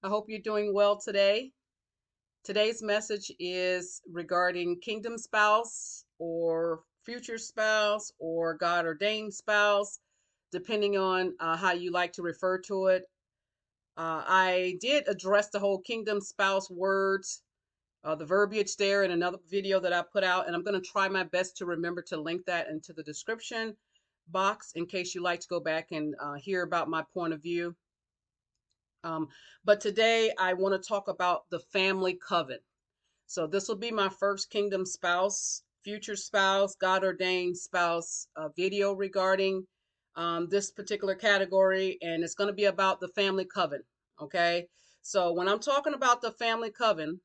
I hope you're doing well today. Today's message is regarding kingdom spouse or future spouse or God ordained spouse, depending on how you like to refer to it. I did address the whole kingdom spouse words, the verbiage there in another video that I put out, and I'm going to try my best to remember to link that into the description box in case you like to go back and hear about my point of view. Um, but today I want to talk about the family coven. So this will be my first kingdom spouse, future spouse, God ordained spouse video regarding this particular category, and it's going to be about the family coven. Okay, so when I'm talking about the family coven,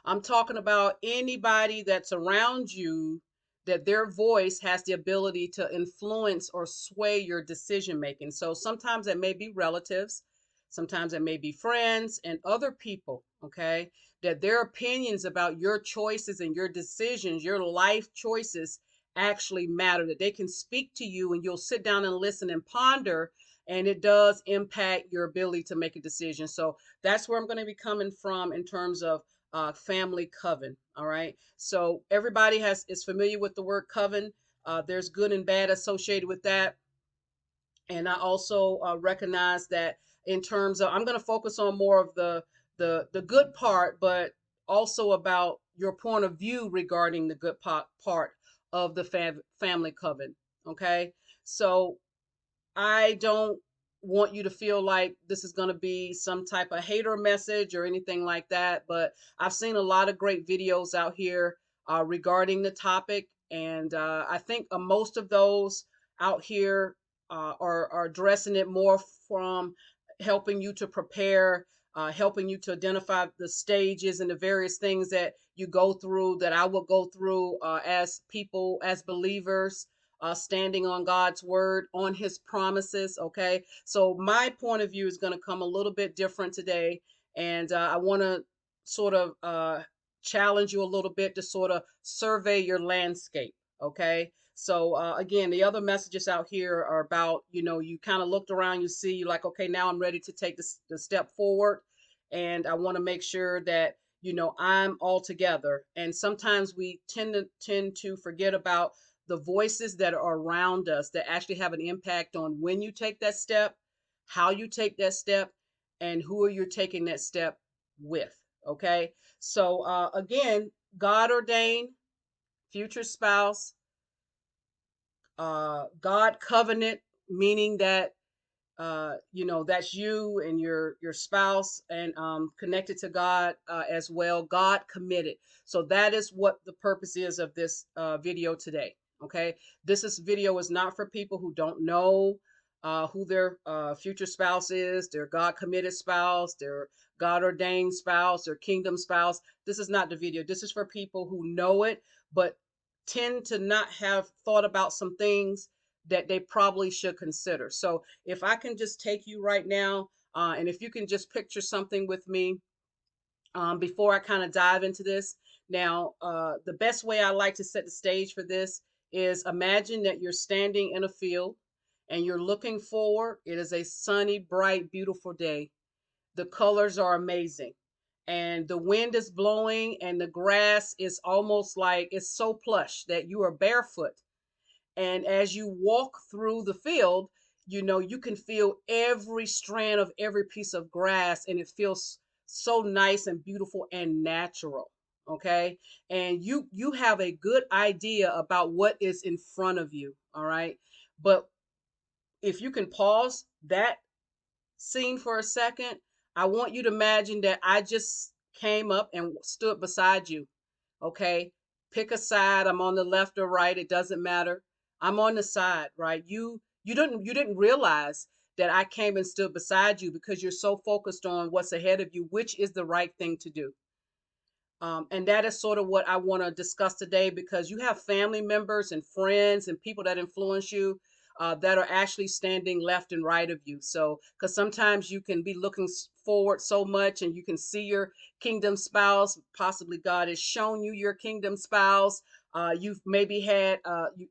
I'm talking about anybody that's around you that their voice has the ability to influence or sway your decision making. So sometimes it may be relatives, sometimes it may be friends and other people, okay, that their opinions about your choices and your decisions, your life choices actually matter, that they can speak to you and you'll sit down and listen and ponder, and it does impact your ability to make a decision. So that's where I'm going to be coming from in terms of family coven. All right. So everybody is familiar with the word coven. There's good and bad associated with that, and I also recognize that in terms of I'm going to focus on more of the good part, but also about your point of view regarding the good part of the family coven. Okay. So I don't want you to feel like this is going to be some type of hater message or anything like that. But I've seen a lot of great videos out here regarding the topic. And I think most of those out here are addressing it more from helping you to prepare, helping you to identify the stages and the various things that you go through, that I will go through as people, as believers, standing on God's word, on his promises. Okay. So my point of view is going to come a little bit different today. And I want to sort of challenge you a little bit to sort of survey your landscape. Okay. So again, the other messages out here are about, you kind of looked around, you see, like, okay, now I'm ready to take the step forward. And I want to make sure that, I'm all together. And sometimes we tend to forget about the voices that are around us that actually have an impact on when you take that step, how you take that step, and who are you taking that step with. Okay. So, again, God ordained, future spouse, God covenant, meaning that that's you and your spouse, and connected to God as well. God committed. So that is what the purpose is of this video today. Okay, this video is not for people who don't know who their future spouse is, their God committed spouse, their God ordained spouse, their kingdom spouse. This is not the video. This is for people who know it, but tend to not have thought about some things that they probably should consider. So if I can just take you right now, and if you can just picture something with me before I kind of dive into this. Now, the best way I like to set the stage for this is imagine that you're standing in a field and you're looking forward. It is a sunny, bright, beautiful day. The colors are amazing. And the wind is blowing, and the grass is almost like it's so plush that you are barefoot, and as you walk through the field, you can feel every strand of every piece of grass, and it feels so nice and beautiful and natural. Okay. And you have a good idea about what is in front of you. All right. But if you can pause that scene for a second, I want you to imagine that I just came up and stood beside you. Okay. Pick a side. I'm on the left or right. It doesn't matter. I'm on the side, right? You didn't realize that I came and stood beside you because you're so focused on what's ahead of you, which is the right thing to do. And that is sort of what I want to discuss today, because you have family members and friends and people that influence you that are actually standing left and right of you. So, because sometimes you can be looking forward so much and you can see your kingdom spouse, possibly God has shown you your kingdom spouse, You've maybe had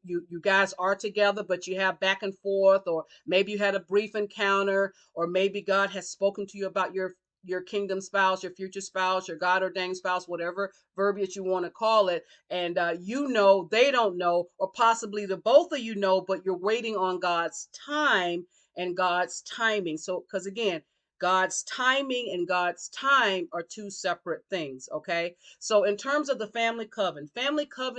you guys are together, but you have back and forth, or maybe you had a brief encounter, or maybe God has spoken to you about your kingdom spouse, your future spouse, your God ordained spouse, whatever verbiage you want to call it. And you know, they don't know, or possibly the both of you know, but you're waiting on God's time and God's timing. So, because again, God's timing and God's time are two separate things. Okay. So, in terms of the family coven,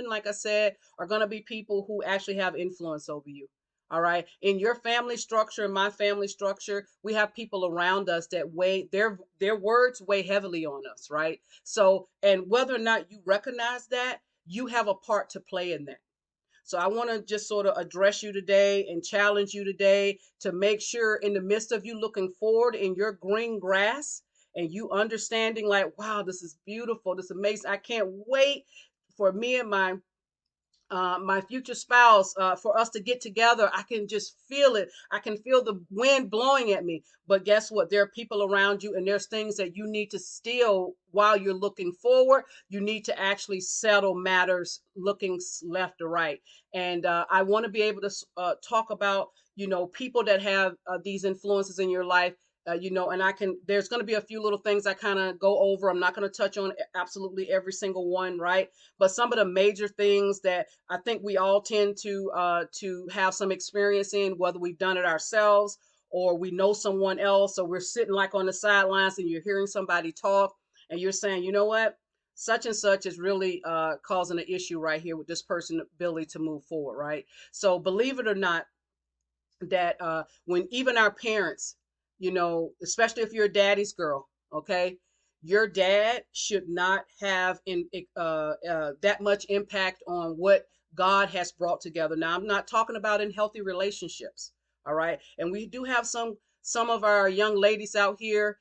like I said, are going to be people who actually have influence over you. All right. In your family structure, in my family structure, we have people around us that weigh their words weigh heavily on us, right? So, and whether or not you recognize that, you have a part to play in that. So I want to just sort of address you today and challenge you today to make sure, in the midst of you looking forward in your green grass and you understanding like, wow, this is beautiful, this is amazing. I can't wait for me and my future spouse, for us to get together. I can just feel it. I can feel the wind blowing at me. But guess what? There are people around you, and there's things that you need to still, while you're looking forward, you need to actually settle matters looking left or right. And I want to be able to talk about, people that have these influences in your life. And there's going to be a few little things I kind of go over. I'm not going to touch on absolutely every single one, right? But some of the major things that I think we all tend to have some experience in, whether we've done it ourselves or we know someone else, or we're sitting like on the sidelines and you're hearing somebody talk and you're saying, you know what, such and such is really causing an issue right here with this person's ability to move forward, right? So believe it or not, that when even our parents, especially if you're a daddy's girl, okay, your dad should not have that much impact on what God has brought together. Now, I'm not talking about in healthy relationships, all right. And we do have some of our young ladies out here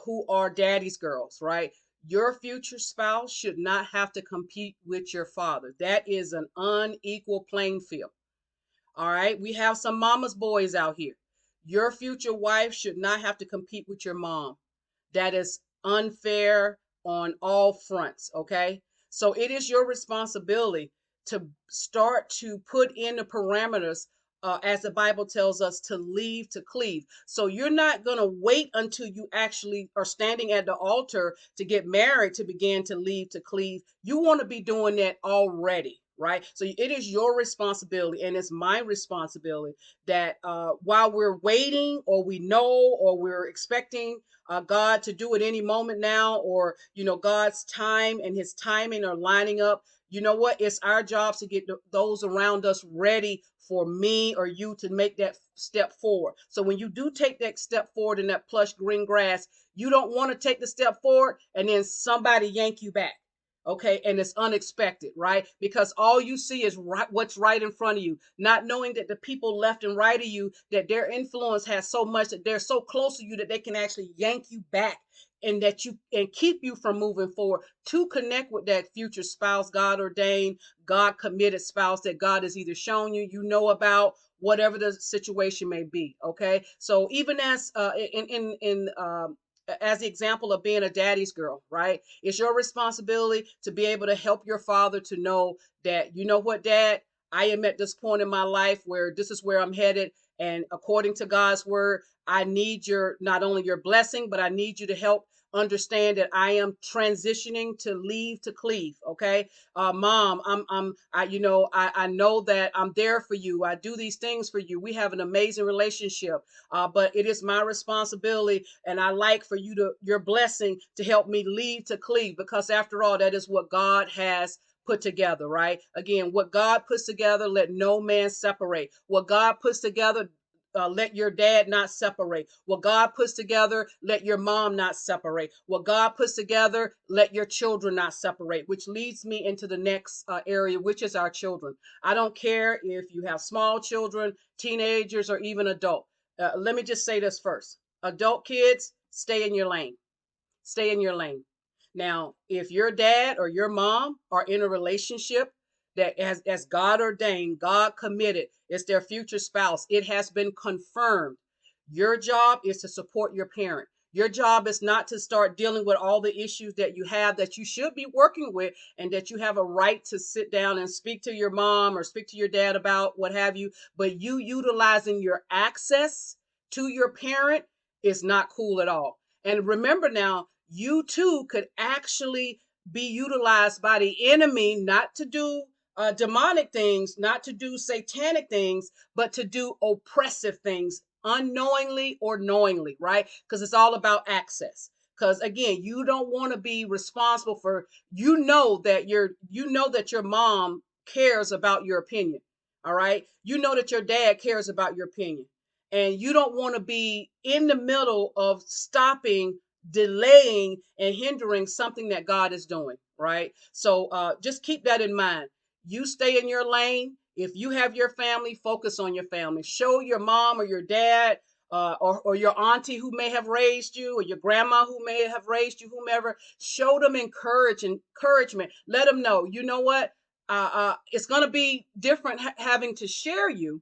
who are daddy's girls, right? Your future spouse should not have to compete with your father. That is an unequal playing field. All right. We have some mama's boys out here. Your future wife should not have to compete with your mom. That is unfair on all fronts. Okay. So it is your responsibility to start to put in the parameters, as the Bible tells us, to leave to cleave. So you're not going to wait until you actually are standing at the altar to get married to begin to leave to cleave. You want to be doing that already. Right. So it is your responsibility and it's my responsibility that while we're waiting, or we know, or we're expecting God to do it any moment now, or, God's time and his timing are lining up. You know what? It's our jobs to get those around us ready for me or you to make that step forward. So when you do take that step forward in that plush green grass, you don't want to take the step forward and then somebody yank you back. Okay, and it's unexpected, right? Because all you see is what's right in front of you, not knowing that the people left and right of you, that their influence has so much that they're so close to you that they can actually yank you back, and that you and keep you from moving forward to connect with that future spouse, God ordained, God committed spouse that God has either shown you, about, whatever the situation may be. Okay, so even as as the example of being a daddy's girl, right? It's your responsibility to be able to help your father to know that, you know what, dad, I am at this point in my life where this is where I'm headed. And according to God's word, I need not only your blessing, but I need you to help understand that I am transitioning to leave to cleave. Okay. Mom, I know that I'm there for you. I do these things for you. We have an amazing relationship. But it is my responsibility, and I like for your blessing to help me leave to cleave, because after all, that is what God has put together, right? Again, what God puts together, let no man separate. What God puts together, let your dad not separate. What God puts together, let your mom not separate. What God puts together, let your children not separate, which leads me into the next area, which is our children. I don't care if you have small children, teenagers, or even adult. Let me just say this first. Adult kids, stay in your lane. Stay in your lane. Now, if your dad or your mom are in a relationship that, as God ordained, God committed, it's their future spouse, it has been confirmed. Your job is to support your parent. Your job is not to start dealing with all the issues that you have that you should be working with, and that you have a right to sit down and speak to your mom or speak to your dad about what have you. But you utilizing your access to your parent is not cool at all. And remember now, you too could actually be utilized by the enemy, not to do demonic things, not to do satanic things, but to do oppressive things unknowingly or knowingly, right? Because it's all about access. Because again, you don't want to be responsible for, you know that your mom cares about your opinion. All right. You know that your dad cares about your opinion. And you don't want to be in the middle of stopping, delaying, and hindering something that God is doing, right? So just keep that in mind. You stay in your lane. If you have your family, focus on your family. Show your mom or your dad, or your auntie who may have raised you, or your grandma who may have raised you, whomever. Show them encouragement. Let them know, you know what? It's going to be different having to share you,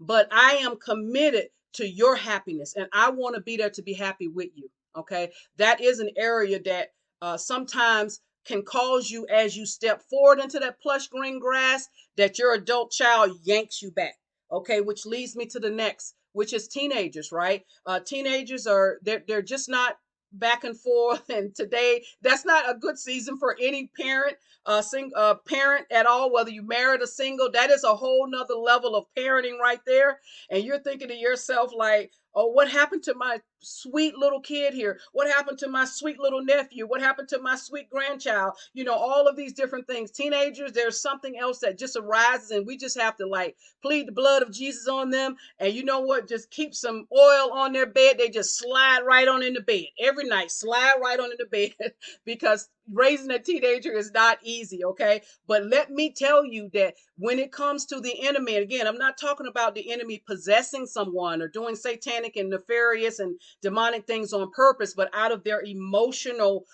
but I am committed to your happiness, and I want to be there to be happy with you. Okay. That is an area that sometimes can cause you, as you step forward into that plush green grass, that your adult child yanks you back. Okay. Which leads me to the next, which is teenagers, right? Teenagers they're just not back and forth. And today, that's not a good season for any parent, parent at all, whether you married or single. That is a whole nother level of parenting right there. And you're thinking to yourself, like, oh, what happened to my sweet little kid here? What happened to my sweet little nephew? What happened to my sweet grandchild? All of these different things. Teenagers, there's something else that just arises, and we just have to like plead the blood of Jesus on them. And you know what? Just keep some oil on their bed. They just slide right on into bed every night, slide right on into bed because raising a teenager is not easy, okay? But let me tell you that when it comes to the enemy, and again, I'm not talking about the enemy possessing someone or doing satanic and nefarious and demonic things on purpose, but out of their emotional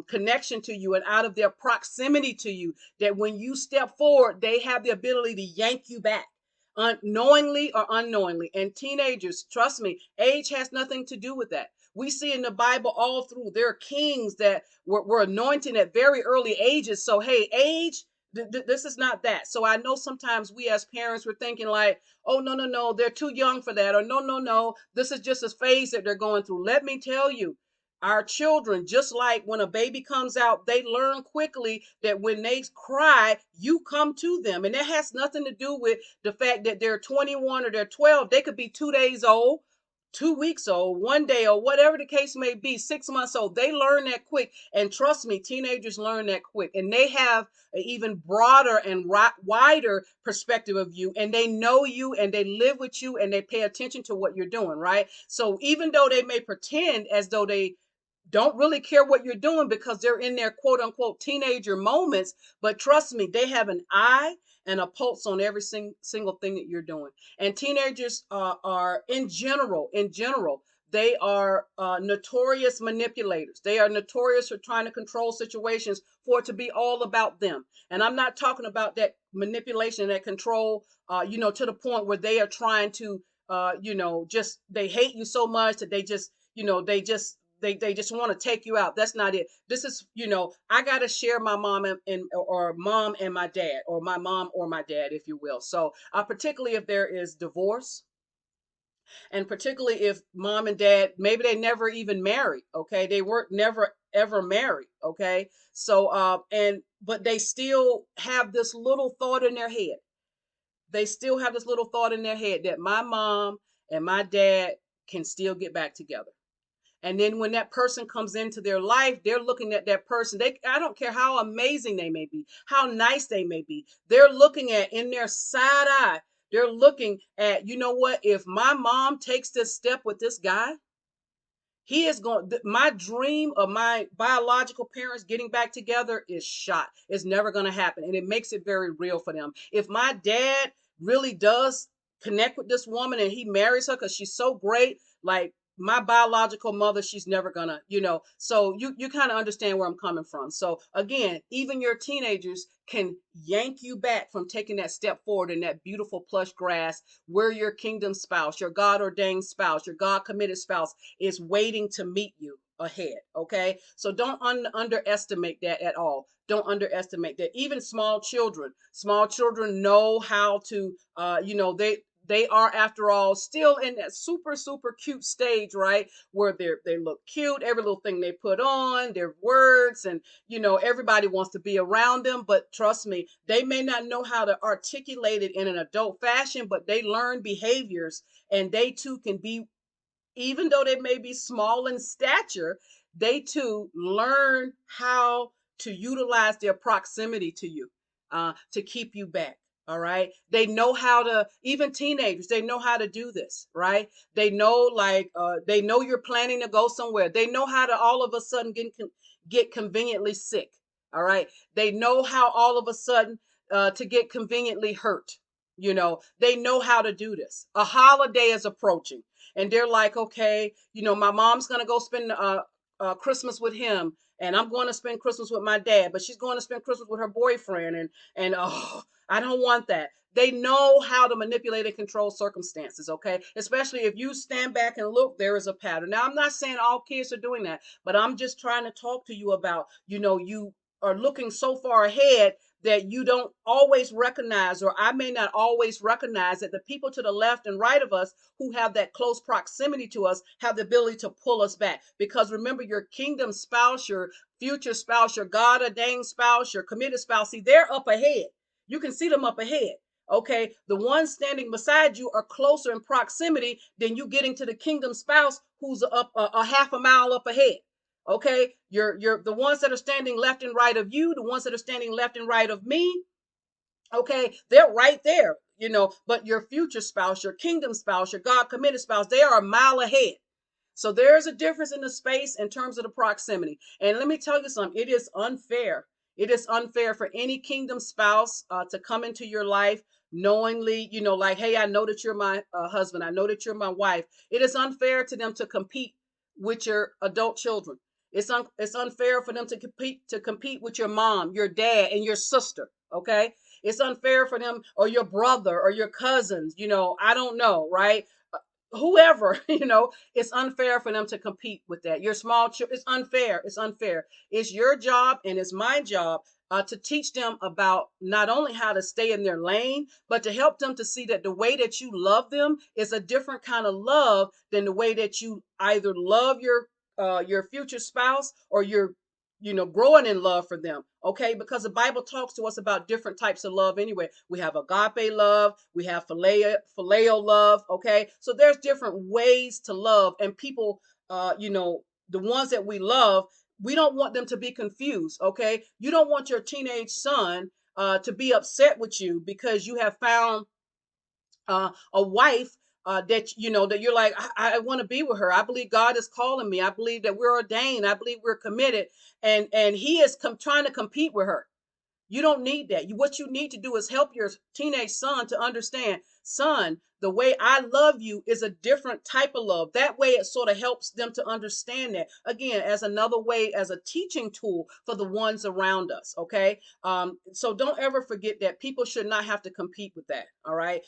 connection to you and out of their proximity to you, that when you step forward, they have the ability to yank you back, unknowingly or unknowingly. And teenagers, trust me, age has nothing to do with that. We see in the Bible all through, there are kings that were anointed at very early ages. So, hey, age, this is not that. So I know sometimes we as parents were thinking like, oh, no, no, no, they're too young for that. Or no, no, no, this is just a phase that they're going through. Let me tell you, our children, just like when a baby comes out, they learn quickly that when they cry, you come to them. And that has nothing to do with the fact that they're 21 or they're 12. They could be 2 days old, 2 weeks old, one day, or whatever the case may be, 6 months old. They learn that quick. And trust me, teenagers learn that quick. And they have an even broader and wider perspective of you. And they know you and they live with you and they pay attention to what you're doing, right? So even though they may pretend as though they don't really care what you're doing because they're in their quote unquote teenager moments. But trust me, they have an eye and a pulse on every single thing that you're doing. And teenagers are in general, they are notorious manipulators. They are notorious for trying to control situations for it to be all about them. And I'm not talking about that manipulation, that control, to the point where they are trying to, just they hate you so much that they just, they just want to take you out. That's not it. This is, I got to share my mom and or mom and my dad, or my mom or my dad, if you will. So particularly if there is divorce, and particularly if mom and dad, maybe they never even married. Okay. They weren't never ever married. Okay. So, but they still have this little thought in their head. They still have this little thought in their head that my mom and my dad can still get back together. And then when that person comes into their life, they're looking at that person. I don't care how amazing they may be, how nice they may be. They're looking at, in their side eye, they're looking at, you know what? If my mom takes this step with this guy, he is going, my dream of my biological parents getting back together is shot. It's never going to happen. And it makes it very real for them. If my dad really does connect with this woman and he marries her because she's so great, like, my biological mother, she's never gonna, so you kind of understand where I'm coming from. So again, even your teenagers can yank you back from taking that step forward in that beautiful plush grass where your kingdom spouse, your God ordained spouse, your God committed spouse is waiting to meet you ahead. Okay, so don't underestimate that at all. Don't underestimate that. Even small children know how to, they are, after all, still in that super super cute stage, right, where they look cute, every little thing they put on, their words, and everybody wants to be around them. But trust me, they may not know how to articulate it in an adult fashion, but they learn behaviors, and they too can be, even though they may be small in stature, they too learn how to utilize their proximity to you, to keep you back. All right. They know how to, even teenagers, they know how to do this, right? They know, like, they know you're planning to go somewhere. They know how to all of a sudden get conveniently sick. All right. They know how all of a sudden to get conveniently hurt. They know how to do this. A holiday is approaching, and they're like, okay, my mom's gonna go spend Christmas with him, and I'm going to spend Christmas with my dad, but she's going to spend Christmas with her boyfriend, and oh, I don't want that. They know how to manipulate and control circumstances, okay? Especially if you stand back and look, there is a pattern. Now, I'm not saying all kids are doing that, but I'm just trying to talk to you about, you are looking so far ahead that you don't always recognize, or I may not always recognize, that the people to the left and right of us who have that close proximity to us have the ability to pull us back. Because remember, your kingdom spouse, your future spouse, your God ordained spouse, your committed spouse, see, they're up ahead. You can see them up ahead. Okay, the ones standing beside you are closer in proximity than you getting to the kingdom spouse who's up a half a mile up ahead. Okay, you're the ones that are standing left and right of you, the ones that are standing left and right of me. Okay, they're right there, but your future spouse, your kingdom spouse, your God committed spouse, they are a mile ahead. So there's a difference in the space in terms of the proximity. And let me tell you something, it is unfair. It is unfair for any kingdom spouse to come into your life knowingly, like, hey, I know that you're my husband. I know that you're my wife. It is unfair to them to compete with your adult children. It's unfair for them to compete with your mom, your dad, and your sister. Okay, it's unfair for them, or your brother, or your cousins. I don't know, right? Whoever, it's unfair for them to compete with that. Your small children, it's unfair. It's your job, and it's my job, to teach them about not only how to stay in their lane, but to help them to see that the way that you love them is a different kind of love than the way that you either love your future spouse, or you're growing in love for them. Okay, because the Bible talks to us about different types of love anyway. We have agape love, we have phileo love. Okay, so there's different ways to love, and people, the ones that we love, we don't want them to be confused. Okay, you don't want your teenage son to be upset with you because you have found a wife, that you're like, I want to be with her. I believe God is calling me. I believe that we're ordained. I believe we're committed, and he is trying to compete with her. You don't need that. What you need to do is help your teenage son to understand, son, the way I love you is a different type of love. That way, it sort of helps them to understand that, again, as another way, as a teaching tool for the ones around us. Okay. So don't ever forget that people should not have to compete with that. All right.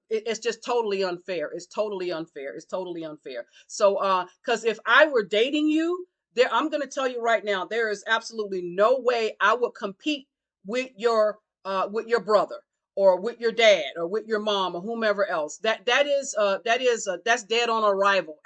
It's just totally unfair. It's totally unfair. It's totally unfair. So, because if I were dating you, I'm going to tell you right now, there is absolutely no way I would compete with your brother, or with your dad, or with your mom, or whomever else. That's dead on arrival,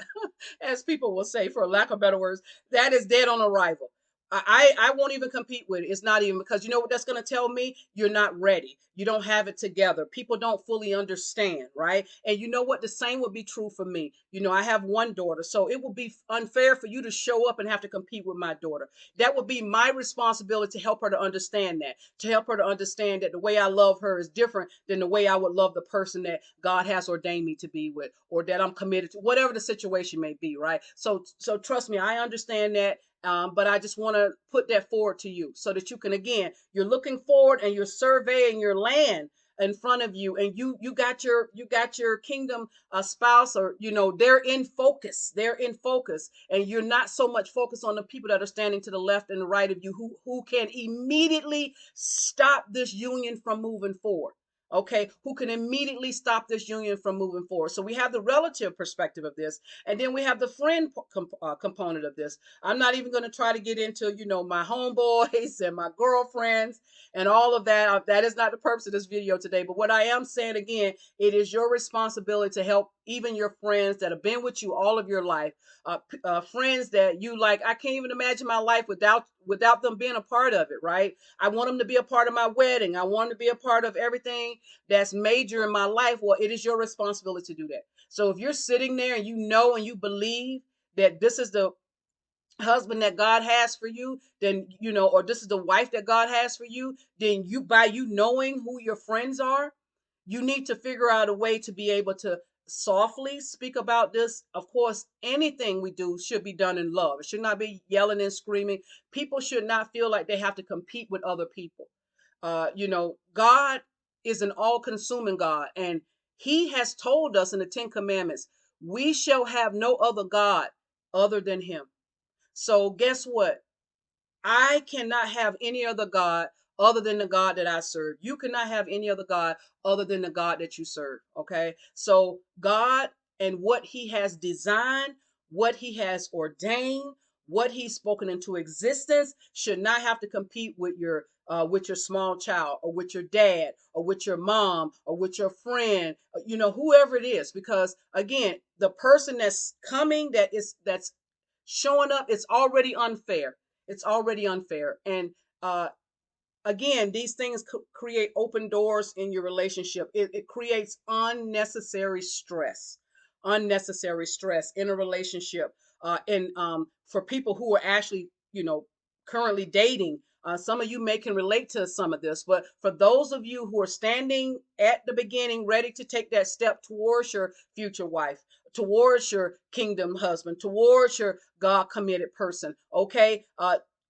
as people will say, for lack of better words. That is dead on arrival. I won't even compete with it. It's not even, because you know what that's going to tell me? You're not ready. You don't have it together. People don't fully understand, right? And you know what? The same would be true for me. I have one daughter, so it would be unfair for you to show up and have to compete with my daughter. That would be my responsibility to help her to understand that, to help her to understand that the way I love her is different than the way I would love the person that God has ordained me to be with, or that I'm committed to, whatever the situation may be, right? So trust me, I understand that. But I just want to put that forward to you so that you can, again, you're looking forward and you're surveying your land. in front of you, and you got your kingdom spouse, or they're in focus. They're in focus, and you're not so much focused on the people that are standing to the left and the right of you, who can immediately stop this union from moving forward. Okay, who can immediately stop this union from moving forward. So we have the relative perspective of this, and then we have the friend component of this. I'm not even going to try to get into, my homeboys and my girlfriends and all of that. That is not the purpose of this video today. But what I am saying again, it is your responsibility to help even your friends that have been with you all of your life, friends that you like. I can't even imagine my life without them being a part of it, right? I want them to be a part of my wedding. I want them to be a part of everything that's major in my life. Well, it is your responsibility to do that. So if you're sitting there and and you believe that this is the husband that God has for you, then, or this is the wife that God has for you, then by you knowing who your friends are, you need to figure out a way to be able to softly speak about this. Of course, anything we do should be done in love. It should not be yelling and screaming. People should not feel like they have to compete with other people. God is an all-consuming God, and He has told us in the Ten Commandments, we shall have no other God other than Him. So guess what? I cannot have any other God other than the God that I serve. You cannot have any other God other than the God that you serve. Okay. So God and what He has designed, what He has ordained, what He's spoken into existence should not have to compete with your small child, or with your dad, or with your mom, or with your friend, whoever it is. Because again, the person that's coming, that's showing up, it's already unfair. It's already unfair. And uh, again, these things create open doors in your relationship. It creates unnecessary stress in a relationship. And For people who are actually, currently dating, some of you may can relate to some of this, but for those of you who are standing at the beginning, ready to take that step towards your future wife, towards your kingdom husband, towards your God committed person, okay,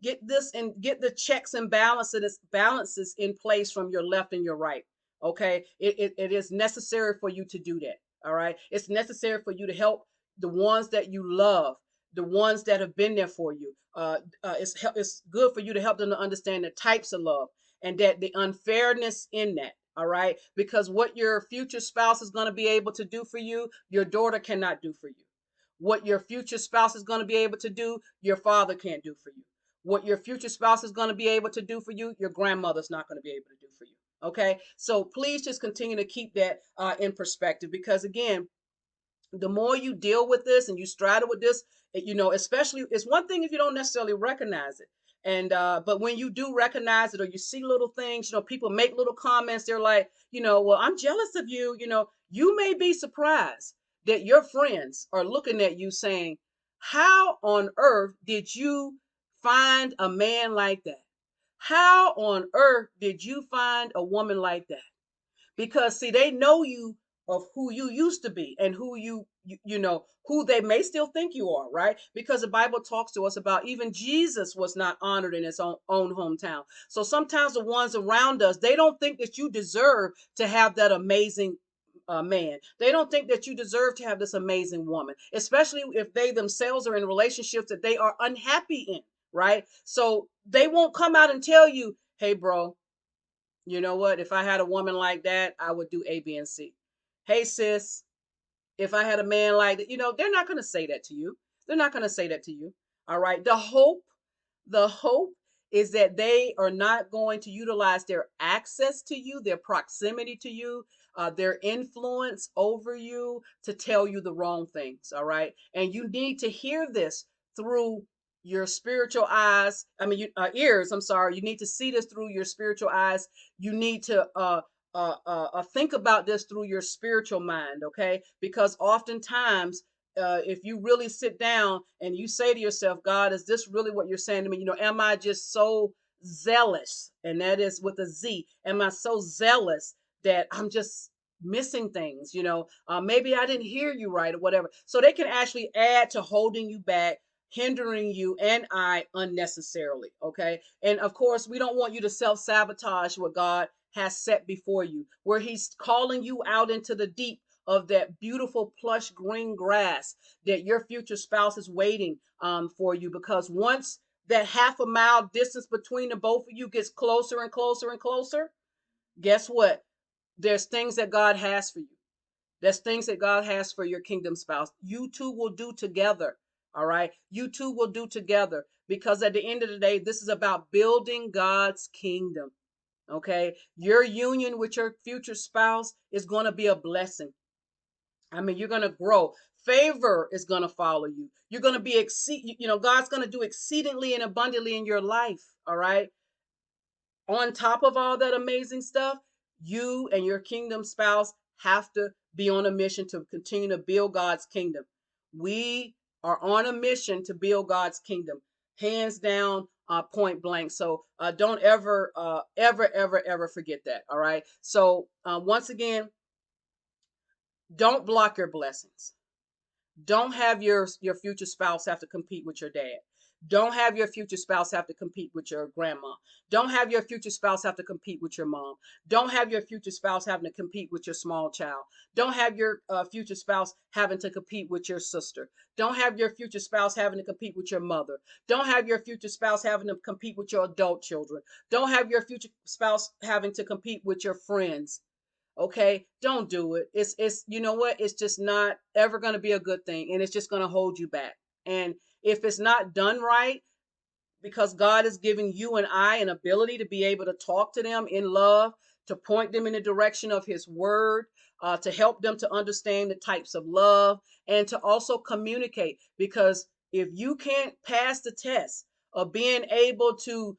get this and get the checks and balances in place from your left and your right. Okay, it is necessary for you to do that. All right, it's necessary for you to help the ones that you love, the ones that have been there for you. It's good for you to help them to understand the types of love, and that the unfairness in that. All right, because what your future spouse is going to be able to do for you, your daughter cannot do for you. What your future spouse is going to be able to do, your father can't do for you. What your future spouse is going to be able to do for you, your grandmother's not going to be able to do for you. Okay, so please just continue to keep that in perspective, because again, the more you deal with this and you straddle with this, especially, it's one thing if you don't necessarily recognize it. And but when you do recognize it, or you see little things, people make little comments, they're like, well, I'm jealous of you. You may be surprised that your friends are looking at you saying, how on earth did you find a man like that? How on earth did you find a woman like that? Because see, they know you of who you used to be, and who they may still think you are, right? Because the Bible talks to us about even Jesus was not honored in his own hometown. So sometimes the ones around us, they don't think that you deserve to have that amazing man. They don't think that you deserve to have this amazing woman, especially if they themselves are in relationships that they are unhappy in, right? So they won't come out and tell you, hey bro, you know what? If I had a woman like that, I would do A, B, and C. Hey, sis, if I had a man like that, they're not going to say that to you. They're not going to say that to you. All right. The hope is that they are not going to utilize their access to you, their proximity to you, their influence over you to tell you the wrong things. All right. And you need to hear this through your spiritual eyes. I mean, ears. I'm sorry. You need to see this through your spiritual eyes. You need to think about this through your spiritual mind, okay? Because oftentimes, if you really sit down and you say to yourself, God, is this really what you're saying to me? Am I just so zealous? And that is with a Z. Am I so zealous that I'm just missing things? Maybe I didn't hear you right, or whatever. So they can actually add to holding you back, hindering you and I unnecessarily. Okay. And of course, we don't want you to self sabotage what God has set before you, where he's calling you out into the deep of that beautiful plush green grass, that your future spouse is waiting for you. Because once that half a mile distance between the both of you gets closer and closer and closer, guess what? There's things that God has for you. There's things that God has for your kingdom spouse. You two will do together. All right. You two will do together, because at the end of the day, this is about building God's kingdom. Okay. Your union with your future spouse is going to be a blessing. I mean, you're going to grow. Favor is going to follow you. You're going to be God's going to do exceedingly and abundantly in your life. All right. On top of all that amazing stuff, you and your kingdom spouse have to be on a mission to continue to build God's kingdom. We are on a mission to build God's kingdom, hands down, point blank. So don't ever forget that. All right. So once again, don't block your blessings. Don't have your future spouse have to compete with your dad. Don't have your future spouse have to compete with your grandma. Don't have your future spouse have to compete with your mom. Don't have your future spouse having to compete with your small child. Don't have your future spouse having to compete with your sister. Don't have your future spouse having to compete with your mother. Don't have your future spouse having to compete with your adult children. Don't have your future spouse having to compete with your friends. Okay, don't do it. It's you know what, it's just not ever going to be a good thing, and it's just going to hold you back. And if it's not done right, because God has given you and I an ability to be able to talk to them in love, to point them in the direction of His Word, to help them to understand the types of love, and to also communicate. Because if you can't pass the test of being able to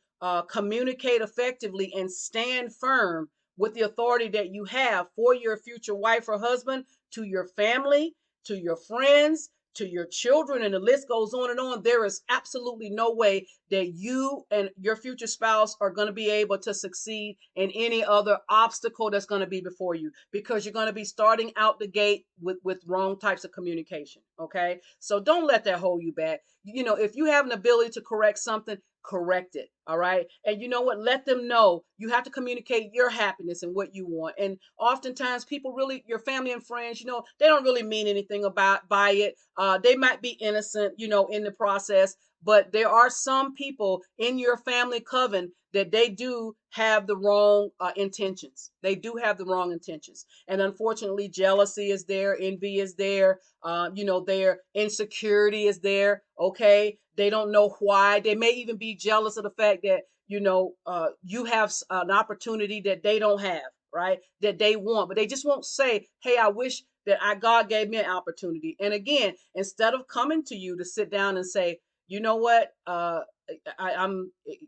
communicate effectively and stand firm with the authority that you have for your future wife or husband, to your family, to your friends, to your children, and the list goes on and on, there is absolutely no way that you and your future spouse are going to be able to succeed in any other obstacle that's going to be before you, because you're going to be starting out the gate with wrong types of communication. Okay, so don't let that hold you back. If you have an ability to correct something, correct it. All right. And you know what, let them know. You have to communicate your happiness and what you want. And oftentimes people, really, your family and friends, they don't really mean anything by it. They might be innocent, in the process, but there are some people in your family coven that they do have the wrong intentions. They do have the wrong intentions. And unfortunately, jealousy is there, envy is there, their insecurity is there. Okay. They don't know why. They may even be jealous of the fact that, you have an opportunity that they don't have, right? That they want, but they just won't say, hey, I wish that God gave me an opportunity. And again, instead of coming to you to sit down and say, you know what,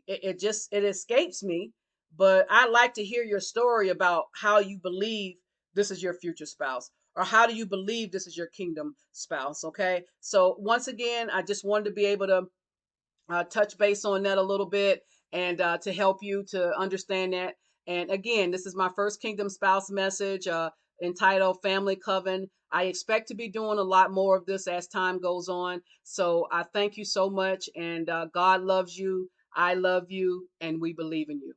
it escapes me, but I'd like to hear your story about how you believe this is your future spouse, or how do you believe this is your kingdom spouse. Okay. So once again, I just wanted to be able to touch base on that a little bit, and to help you to understand that. And again, this is my first kingdom spouse message entitled Family Coven. I expect to be doing a lot more of this as time goes on. So I thank you so much, and God loves you. I love you, and we believe in you.